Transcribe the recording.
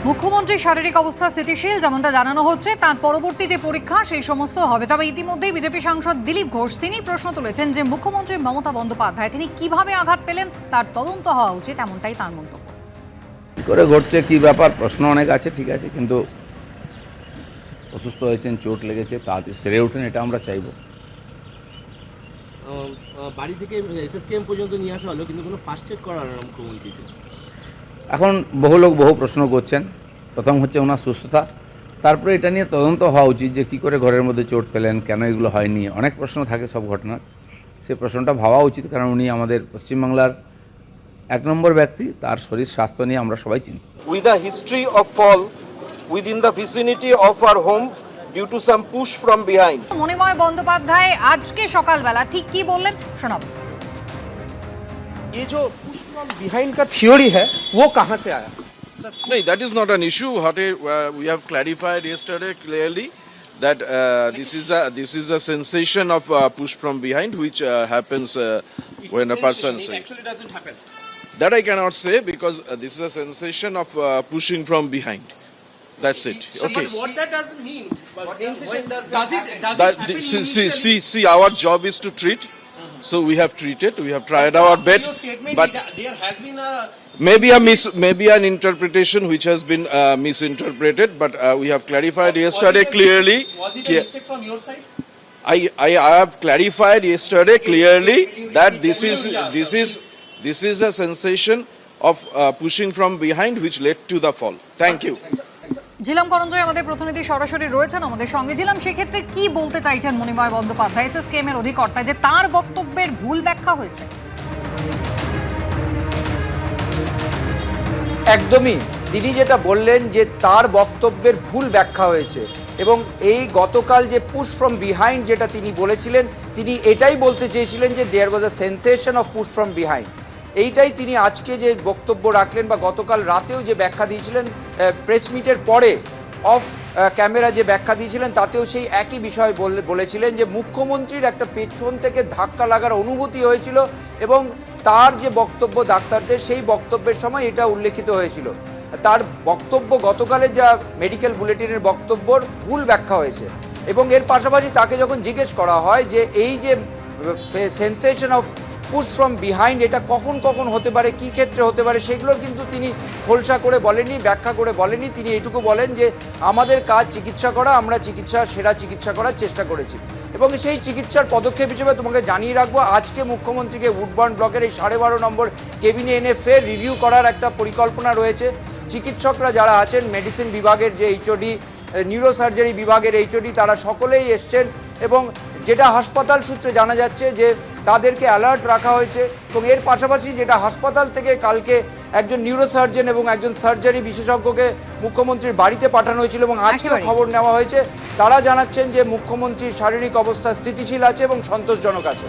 মুখ্যমন্ত্রীর শারীরিক অবস্থা স্থিতিশীল যেমনটা জানানো হচ্ছে, তার পরবর্তী যে পরীক্ষা সেই সমস্ত হবে। তবে ইতিমধ্যেই বিজেপি সাংসদ দিলীপ ঘোষ তিনি প্রশ্ন তুলেছেন যে মুখ্যমন্ত্রী মমতা বন্দ্যোপাধ্যায় তিনি কিভাবে আঘাত পেলেন তার তদন্ত হওয়া উচিত, এমনটাই তার মন্তব্য। কী করে ঘটছে কী ব্যাপার, প্রশ্ন অনেক আছে, ঠিক আছে, কিন্তু অসুস্থ হয়েছেন, চোট লেগেছে, তাড়াতাড়ি সেরে ওঠেন, এটা আমরা চাইব। বাড়ি থেকে এসএসকেএম পর্যন্ত নিয়ে আসা হলো, কিন্তু কোনো ফার্স্ট এড করা হলো না মুখ্যমন্ত্রীকে। এখন বহু লোক বহু প্রশ্ন করছেন। প্রথম হচ্ছে ওনার সুস্থতা, তারপরে এটা নিয়ে তদন্ত হওয়া উচিত যে কী করে ঘরের মধ্যে চোট পেলেন, কেন এগুলো হয়নি। অনেক প্রশ্ন থাকে সব ঘটনার, সেই প্রশ্নটা ভাবা উচিত, কারণ উনি আমাদের পশ্চিমবাংলার এক নম্বর ব্যক্তি, তার শরীর স্বাস্থ্য নিয়ে আমরা সবাই চিন্তিত। With a history of fall within the vicinity of our home due to some push from behind. Manimoy Bandyopadhyay আজকে সকালবেলা ঠিক কি বললেন শোনাব। ये जो पुश फ्रॉम बिहाइंड का थ्योरी है वो कहाँ से आया? No, that is not an issue. We have clarified yesterday clearly that this is a sensation of push from behind, which happens when a person. It actually doesn't happen. That I cannot say because this is a sensation of pushing from behind. That's it. Okay. But what that doesn't mean? Sensation, does it That, happen? see, our job is to treat. So we have treated. We have tried our best. Your statement, But there has been a maybe an interpretation which has been misinterpreted. But we have clarified yesterday clearly. Was it a mistake from your side? I have clarified yesterday clearly that this is a sensation of pushing from behind which led to the fall. Thank you. জিলাম করঞ্জয় আমাদের প্রতিনিধি সরাসরি রয়েছেন আমাদের সঙ্গে। জিলাম, সেক্ষেত্রে কি বলতে চাইছেন মণিময় বন্দ্যোপাধ্যায় এসএসকেএম এর অধিকর্তা, যে তার বক্তব্যের ভুল ব্যাখ্যা হয়েছে? একদমই, তিনি যেটা বললেন যে তার বক্তব্যের ভুল ব্যাখ্যা হয়েছে, এবং এই গতকাল যে পুশ ফ্রম বিহাইন্ড যেটা তিনি বলেছিলেন, তিনি এটাই বলতে চেয়েছিলেন যে there was a sensation of push from behind. এইটাই তিনি আজকে যে বক্তব্য রাখলেন বা গতকাল রাতেও যে ব্যাখ্যা দিয়েছিলেন, প্রেস মিটের পরে অফ ক্যামেরা যে ব্যাখ্যা দিয়েছিলেন, তাতেও সেই একই বিষয় বলেছিলেন যে মুখ্যমন্ত্রীর একটা পেছন থেকে ধাক্কা লাগার অনুভূতি হয়েছিল, এবং তার যে বক্তব্য ডাক্তারদের, সেই বক্তব্যের সময় এটা উল্লেখিত হয়েছিল। তার বক্তব্য গতকালের যা মেডিকেল বুলেটিনের বক্তব্যর ভুল ব্যাখ্যা হয়েছে। এবং এর পাশাপাশি তাকে যখন জিজ্ঞেস করা হয় যে এই যে sensation of push from behind এটা কখন কখন হতে পারে, কী ক্ষেত্রে হতে পারে, সেগুলোর কিন্তু তিনি খোলসা করে বলেননি, ব্যাখ্যা করে বলেননি। তিনি এইটুকু বলেন যে আমাদের কাজ চিকিৎসা করা, আমরা সেরা চিকিৎসা করার চেষ্টা করেছি, এবং সেই চিকিৎসার পদক্ষেপ হিসেবে তোমাকে জানিয়ে রাখবো, আজকে মুখ্যমন্ত্রীকে উডবার্ন ব্লকের এই 12.5 নম্বর কেবিনে এনে ফের রিভিউ করার একটা পরিকল্পনা রয়েছে। চিকিৎসকরা যারা আছেন, মেডিসিন বিভাগের যে এইচওডি, নিউরোসার্জারি বিভাগের এইচওডি, তারা সকলেই এসছেন, এবং যেটা হাসপাতাল সূত্রে জানা যাচ্ছে যে তাদেরকে অ্যালার্ট রাখা হয়েছে। এবং এর পাশাপাশি যেটা হাসপাতাল থেকে কালকে একজন নিউরোসার্জন এবং একজন সার্জারি বিশেষজ্ঞকে মুখ্যমন্ত্রীর বাড়িতে পাঠানো হয়েছিল, এবং আজকেও খবর নেওয়া হয়েছে, তারা জানাচ্ছেন যে মুখ্যমন্ত্রীর শারীরিক অবস্থা স্থিতিশীল আছে এবং সন্তোষজনক আছে।